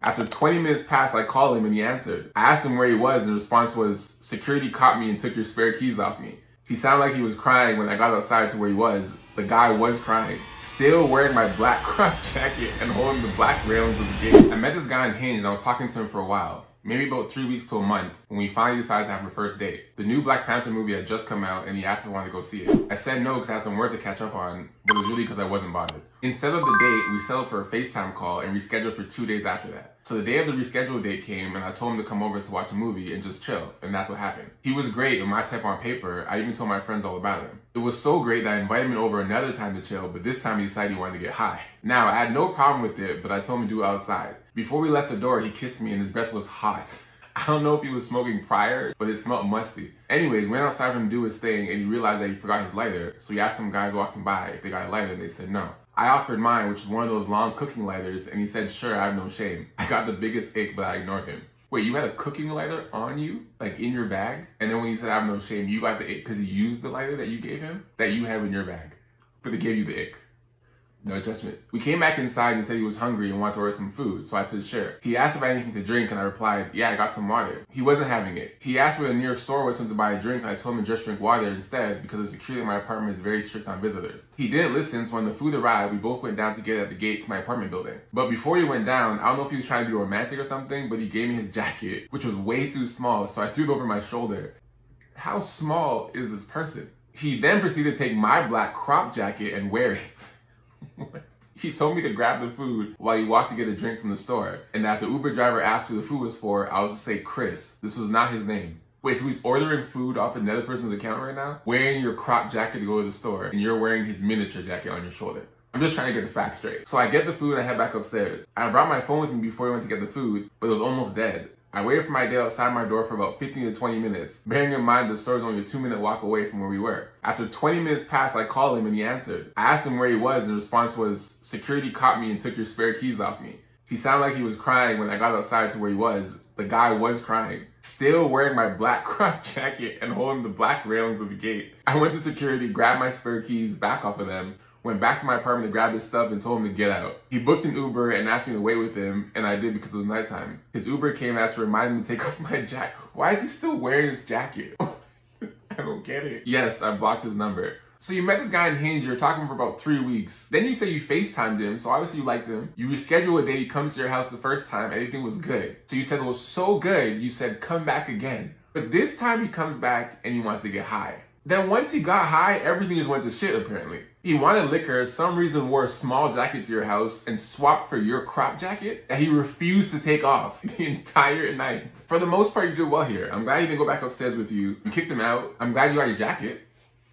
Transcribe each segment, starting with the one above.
After 20 minutes passed, I called him and he answered. I asked him where he was and the response was, "Security caught me and took your spare keys off me." He sounded like he was crying when I got outside to where he was. The guy was crying. Still wearing my black crop jacket and holding the black railings of the gate. I met this guy on Hinge and I was talking to him for a while. Maybe about 3 weeks to a month, when we finally decided to have a first date. The new Black Panther movie had just come out and he asked if I wanted to go see it. I said no because I had some work to catch up on, but it was really because I wasn't bothered. Instead of the date, we settled for a FaceTime call and rescheduled for 2 days after that. So the day of the rescheduled date came and I told him to come over to watch a movie and just chill, and that's what happened. He was great and my type on paper. I even told my friends all about him. It was so great that I invited him over another time to chill, but this time he decided he wanted to get high. Now, I had no problem with it, but I told him to do it outside. Before we left the door, he kissed me and his breath was hot. I don't know if he was smoking prior, but it smelled musty. Anyways, went outside for him to do his thing and he realized that he forgot his lighter, so he asked some guys walking by if they got a lighter and they said no. I offered mine, which was one of those long cooking lighters, and he said sure, I have no shame. I got the biggest ick, but I ignored him. Wait, you had a cooking lighter on you? Like in your bag? And then when he said I have no shame, you got the ick because he used the lighter that you gave him? That you have in your bag. But it gave you the ick. No judgment. We came back inside and said he was hungry and wanted to order some food, so I said sure. He asked if I had anything to drink and I replied, yeah, I got some water. He wasn't having it. He asked where the nearest store was to buy a drink and I told him to just drink water instead because the security in my apartment is very strict on visitors. He didn't listen, so when the food arrived, we both went down together at the gate to my apartment building. But before he went down, I don't know if he was trying to be romantic or something, but he gave me his jacket, which was way too small, so I threw it over my shoulder. How small is this person? He then proceeded to take my black crop jacket and wear it. He told me to grab the food while he walked to get a drink from the store, and that the Uber driver asked who the food was for, I was to say Chris. This was not his name. Wait, so he's ordering food off another person's account right now? Wearing your crop jacket to go to the store, and you're wearing his miniature jacket on your shoulder. I'm just trying to get the facts straight. So I get the food and I head back upstairs. I brought my phone with me before I went to get the food, but it was almost dead. I waited for my date outside my door for about 15 to 20 minutes, bearing in mind the store is only a 2-minute walk away from where we were. After 20 minutes passed, I called him and he answered. I asked him where he was and the response was, security caught me and took your spare keys off me. He sounded like he was crying when I got outside to where he was. The guy was crying. Still wearing my black crop jacket and holding the black railings of the gate. I went to security, grabbed my spare keys back off of them, went back to my apartment to grab his stuff and told him to get out. He booked an Uber and asked me to wait with him, and I did because it was nighttime. His Uber came out to remind me to take off my jacket. Why is he still wearing his jacket? I don't get it. Yes, I blocked his number. So you met this guy on Hinge, you were talking for about 3 weeks. Then you say you FaceTimed him, so obviously you liked him. You rescheduled a date, he comes to your house the first time, everything was good. So you said it was so good, you said come back again. But this time he comes back and he wants to get high. Then once he got high, everything just went to shit apparently. He wanted liquor, some reason wore a small jacket to your house and swapped for your crop jacket that he refused to take off the entire night. For the most part, you did well here. I'm glad he didn't go back upstairs with you. You kicked him out. I'm glad you got your jacket.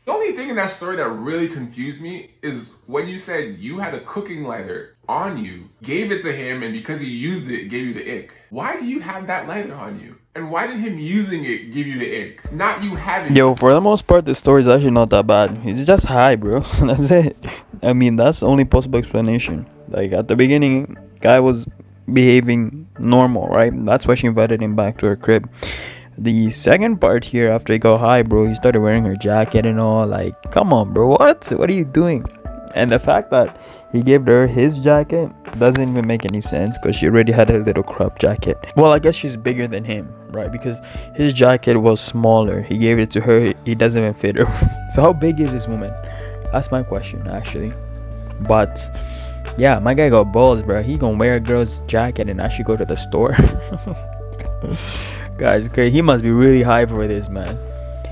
The only thing in that story that really confused me is when you said you had a cooking lighter on you, gave it to him, and because he used it, gave you the ick. Why do you have that lighter on you? And why did him using it give you the ick? Not you having it. Yo, for the most part, the story is actually not that bad. He's just high, bro. That's it. I mean, that's the only possible explanation. Like, at the beginning, guy was behaving normal, right? That's why she invited him back to her crib. The second part here, after he got high, bro, he started wearing her jacket and all. Like, come on, bro. What are you doing? And the fact that he gave her his jacket doesn't even make any sense because she already had her little crop jacket. Well, I guess she's bigger than him, right? Because his jacket was smaller. He gave it to her. He doesn't even fit her. So how big is this woman? That's my question, actually. But yeah, my guy got balls, bro. He gonna wear a girl's jacket and actually go to the store. Guys, great. He must be really high for this, man.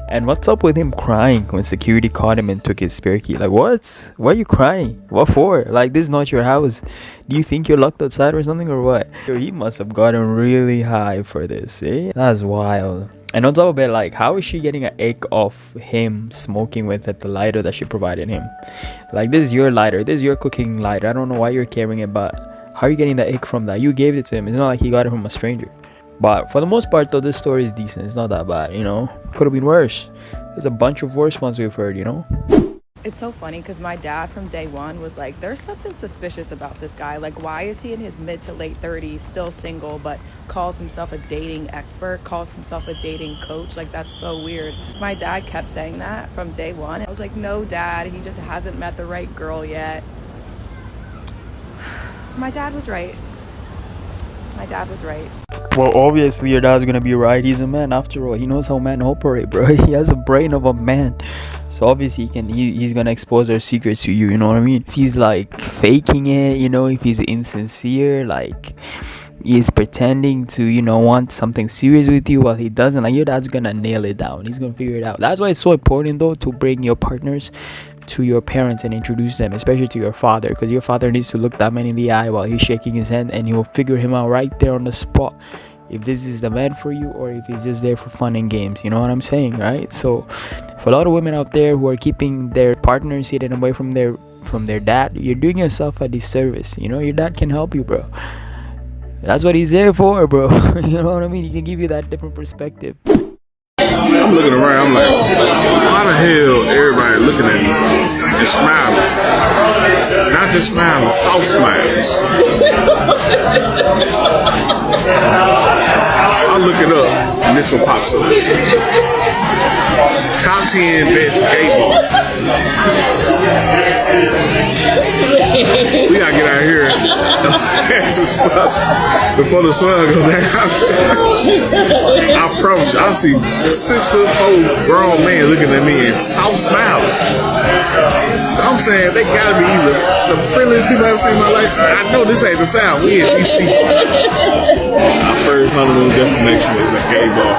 And what's up with him crying when security caught him and took his spare key? Like, what? Why are you crying? What for? Like, this is not your house. Do you think you're locked outside or something or what? Yo, he must have gotten really high for this, eh? That's wild. And on top of it, like, how is she getting an ache off him smoking with it, the lighter that she provided him? Like, this is your lighter. This is your cooking lighter. I don't know why you're carrying it, but how are you getting the ache from that? You gave it to him. It's not like he got it from a stranger. But for the most part, though, this story is decent. It's not that bad, you know. Could have been worse. There's a bunch of worse ones we've heard, you know. It's so funny because my dad from day one was like, there's something suspicious about this guy. Like, why is he in his mid to late 30s, still single, but calls himself a dating expert, calls himself a dating coach? Like, that's so weird. My dad kept saying that from day one. I was like, no, Dad, he just hasn't met the right girl yet. My dad was right. My dad was right. Well, obviously your dad's gonna be right. He's a man after all. He knows how men operate, bro. He has a brain of a man. So obviously he's gonna expose our secrets to you. You know what I mean? If he's like faking it, if he's insincere, like he's pretending to, want something serious with you while he doesn't, like your dad's gonna nail it down. He's gonna figure it out. That's why it's so important though to bring your partners to your parents and introduce them, especially to your father, because your father needs to look that man in the eye while he's shaking his hand, and he'll figure him out right there on the spot if this is the man for you or if he's just there for fun and games. You know what I'm saying, right? So for a lot of women out there who are keeping their partners hidden away from their dad, you're doing yourself a disservice. Your dad can help you, bro. That's what he's there for, bro. You know what I mean? He can give you that different perspective. I'm looking around, I'm like, why the hell everybody looking at me and smiling? Not just smiling, soft smiles. I look it up, and this one pops up. Top 10 best gay bar. We gotta get out here as as possible before the sun goes down. I promise you, I see 6'4" grown man looking at me and soft smiling. So I'm saying they gotta be either the friendliest people I've ever seen in my life. I know this ain't the South. We in DC. Our first honeymoon destination is a gay bar.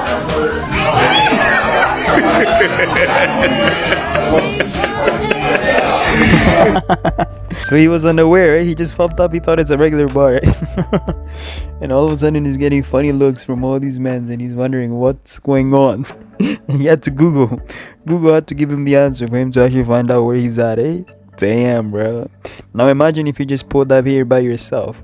So he was unaware, right? He just popped up. He thought it's a regular bar, right? And all of a sudden he's getting funny looks from all these men, and he's wondering what's going on. And he had to Google had to give him the answer for him to actually find out where he's at, eh? Damn, bro. Now imagine if you just pulled up here by yourself.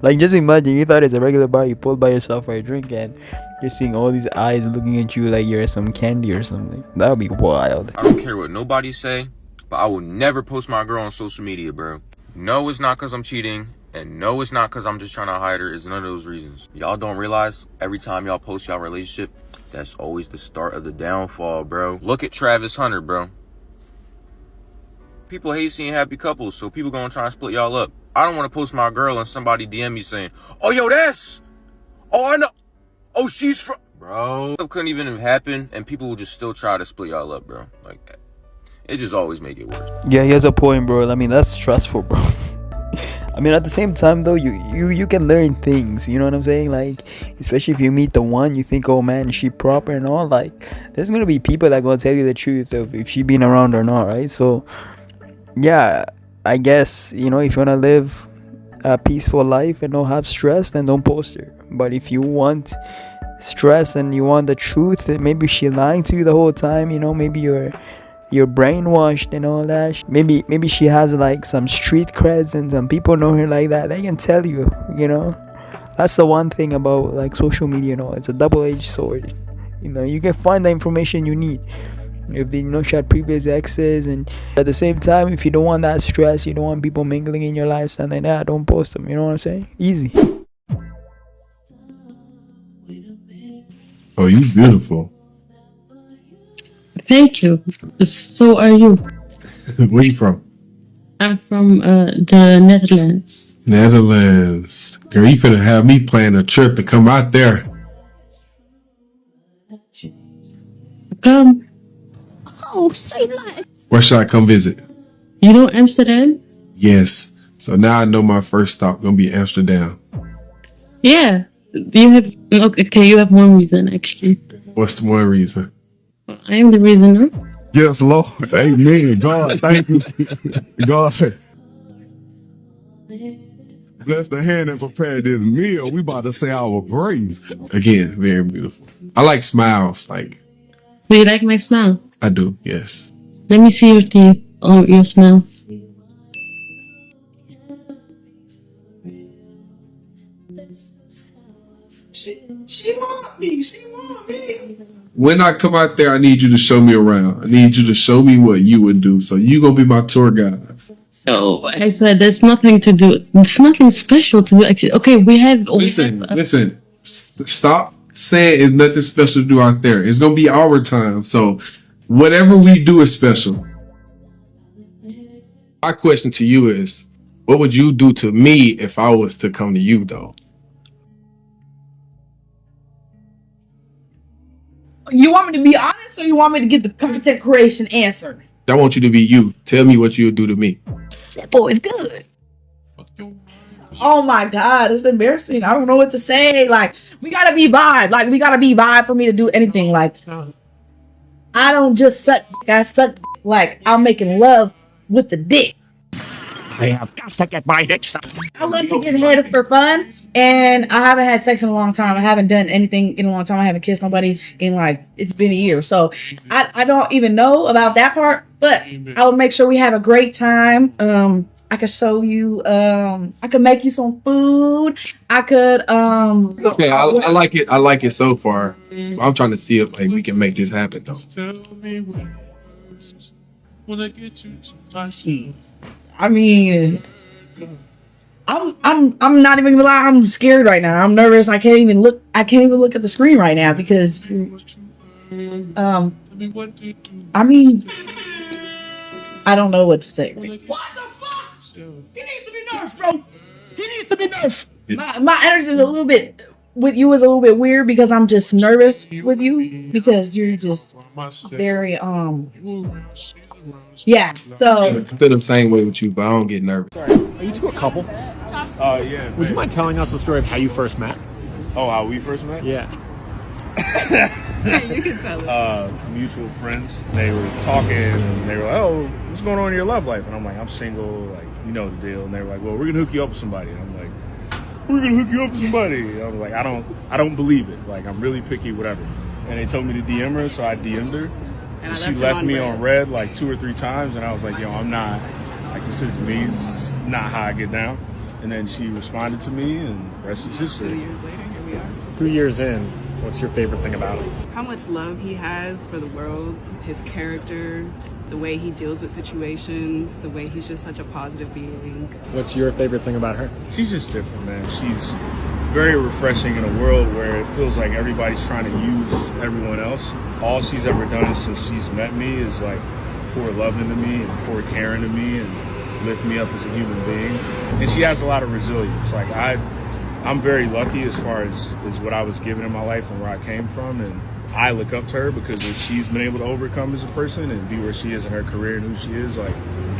Like, just imagine you thought it's a regular bar, you pulled by yourself for a drink, and you're seeing all these eyes looking at you like you're some candy or something. That would be wild. I don't care what nobody say, but I will never post my girl on social media, bro. No, it's not because I'm cheating, and no, it's not because I'm just trying to hide her. It's none of those reasons. Y'all don't realize every time y'all post y'all relationship, that's always the start of the downfall, bro. Look at Travis Hunter, bro. People hate seeing happy couples, so people gonna try and split y'all up. I don't want to post my girl and somebody DM me saying, oh, yo, I know. Oh, she's from... Bro, it couldn't even have happened, and people will just still try to split y'all up, bro. Like, it just always make it worse. Yeah, he has a point, bro. I mean, that's stressful, bro. I mean, at the same time, though, you can learn things. You know what I'm saying? Like, especially if you meet the one, you think, oh, man, is she proper and all? Like, there's going to be people that going to tell you the truth of if she been around or not, right? So, yeah, I guess, if you want to live a peaceful life and don't have stress, then don't post her. But if you want stress and you want the truth, maybe she lying to you the whole time, maybe you're brainwashed and all that. Maybe she has like some street creds and some people know her like that. They can tell you, That's the one thing about like social media, it's a double-edged sword. You can find the information you need if they she had previous exes, and at the same time, if you don't want that stress, you don't want people mingling in your life, something like that, don't post them. You know what I'm saying? Easy. Oh, you beautiful. Thank you. So are you? Where you from? I'm from the Netherlands. Netherlands. Girl, you finna have me plan a trip to come out there. Come. Oh, say life. Where should I come visit? You know Amsterdam? Yes. So now I know my first stop gonna be Amsterdam. Yeah. You have okay. You have one reason actually. What's the one reason? I am the reason. No? Yes, Lord. Amen. God, thank you. God. Bless the hand that prepared this meal. We about to say our grace. Again, very beautiful. I like smiles. Like, Do you like my smile? I do, yes. Let me see your teeth on your smile. She want me. When I come out there, I need you to show me around. I need you to show me what you would do. So you gonna be my tour guide. Oh, I swear, there's nothing to do. There's nothing special to do, actually. Okay, we have... Listen. Stop saying it's nothing special to do out there. It's gonna be our time. So whatever we do is special. My question to you is, what would you do to me if I was to come to you, though? You want me to be honest, or you want me to get the content creation answer? I want you to be you. Tell me what you'll do to me. That boy is good. Oh my God, it's embarrassing. I don't know what to say. Like, we gotta be vibe. Like, we gotta be vibe for me to do anything. Like, I don't just suck dick. I suck dick like I'm making love with the dick. I have got to get my dick sucked. I love to get head for fun, and I haven't had sex in a long time. I haven't done anything in a long time. I haven't kissed nobody in like, it's been a year. So I don't even know about that part, but I will make sure we have a great time. I could show you, I could make you some food. I could, Okay, I like it. I like it so far. I'm trying to see if like we can make this happen though. I mean, I'm not even gonna lie. I'm scared right now. I'm nervous. I can't even look at the screen right now because, I mean, I don't know what to say. What the fuck? He needs to be nerfed, bro. He needs to be nerfed. My energy is a little bit with you is a little bit weird because I'm just nervous with you because you're just very yeah. So I feel the same way with you, but I don't get nervous. Sorry, are you two a couple? Yeah. Would you mind telling us the story of how you first met? Oh, how we first met? Yeah. You can tell it. Mutual friends. They were talking and they were like, "Oh, what's going on in your love life?" And I'm like, "I'm single, like, you know the deal." And they were like, "Well, we're gonna hook you up with somebody." And I'm like, "We're gonna hook you up with somebody." And I was like, I don't believe it. Like, I'm really picky, whatever. And they told me to DM her, so I DM'd her. And she left me on red like 2 or 3 times, and I was like, "Yo, I'm not, like, this isn't me. This is not how I get down." And then she responded to me, and the rest is history. 2 years later, here we are. 2 years in, what's your favorite thing about him? How much love he has for the world, his character, the way he deals with situations, the way he's just such a positive being. What's your favorite thing about her? She's just different, man. She's very refreshing in a world where it feels like everybody's trying to use everyone else. All she's ever done since she's met me is like pour love into me and pour care into me and lift me up as a human being. And she has a lot of resilience. Like, I'm very lucky as far as what I was given in my life and where I came from, and I look up to her because what she's been able to overcome as a person and be where she is in her career and who she is, like,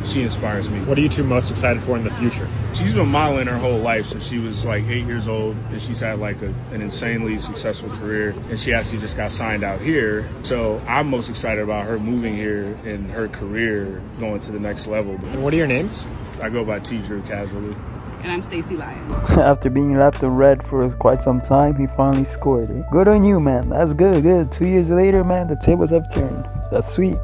she inspires me. What are you two most excited for in the future? She's been modeling her whole life since she was like 8 years old, and she's had like an insanely successful career, and she actually just got signed out here. So I'm most excited about her moving here and her career going to the next level. And what are your names? I go by T. Drew casually. And I'm Stacey Lyon. After being left on red for quite some time, he finally scored it. Good on you, man. That's good. 2 years later, man, the tables have turned. That's sweet.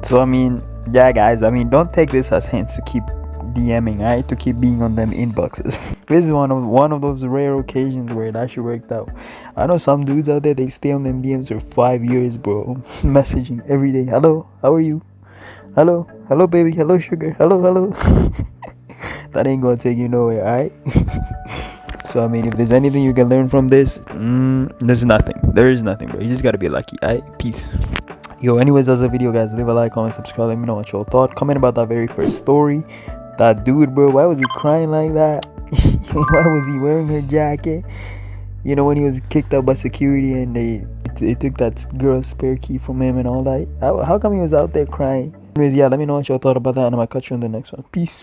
So, I mean, yeah, guys, I mean, don't take this as hints to keep DMing, alright? To keep being on them inboxes. This is one of those rare occasions where it actually worked out. I know some dudes out there, they stay on them DMs for 5 years, bro. Messaging every day. Hello, how are you? Hello, baby. Hello, sugar. Hello. That ain't gonna take you nowhere, alright? So, I mean, if there's anything you can learn from this, there's nothing. There is nothing, bro. You just gotta be lucky, alright? Peace. Yo, anyways, that's the video, guys. Leave a like, comment, subscribe. Let me know what y'all thought. Comment about that very first story. That dude, bro, why was he crying like that? Why was he wearing her jacket? You know, when he was kicked out by security and they took that girl's spare key from him and all that. How come he was out there crying? Anyways, yeah, let me know what y'all thought about that, and I might catch you in the next one. Peace.